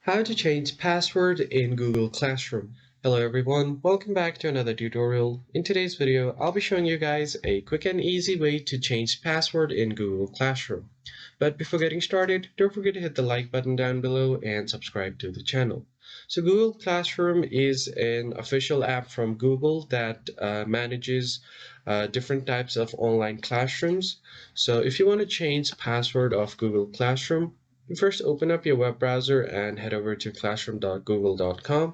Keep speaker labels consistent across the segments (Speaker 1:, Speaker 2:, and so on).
Speaker 1: How to change password in Google Classroom. Hello everyone, welcome back to another tutorial. In today's video, I'll be showing you guys a quick and easy way to change password in Google Classroom. But before getting started, don't forget to hit the like button down below and subscribe to the channel. So Google Classroom is an official app from Google that manages different types of online classrooms. So if you want to change password of Google Classroom, first, open up your web browser and head over to classroom.google.com.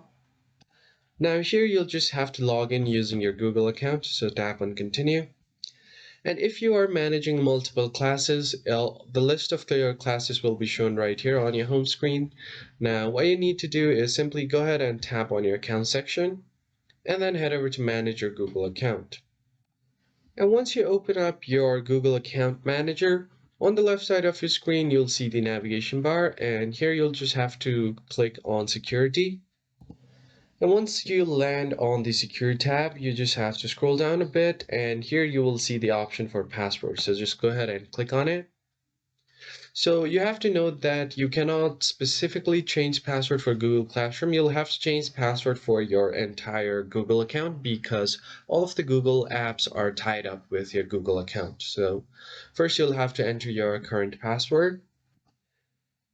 Speaker 1: Now here you'll just have to log in using your Google account, so tap on continue. And if you are managing multiple classes, the list of your classes will be shown right here on your home screen. Now what you need to do is simply go ahead and tap on your account section and then head over to manage your Google account. And once you open up your Google Account Manager, on the left side of your screen, you'll see the navigation bar, and here you'll just have to click on Security. And once you land on the Secure tab, you just have to scroll down a bit, and here you will see the option for password. So just go ahead and click on it. So you have to note that you cannot specifically change password for Google Classroom. You'll have to change password for your entire Google account because all of the Google apps are tied up with your Google account. So first you'll have to enter your current password.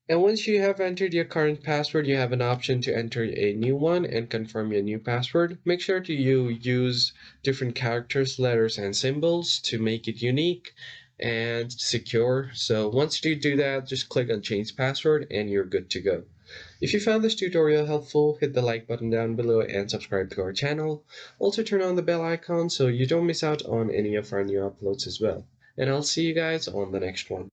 Speaker 1: And once you have entered your current password, you have an option to enter a new one and confirm your new password. Make sure to use different characters, letters, and symbols to make it unique and secure. So once you do that, just click on change password and you're good to go. If you found this tutorial helpful, hit the like button down below and subscribe to our channel. Also turn on the bell icon so you don't miss out on any of our new uploads as well. And I'll see you guys on the next one.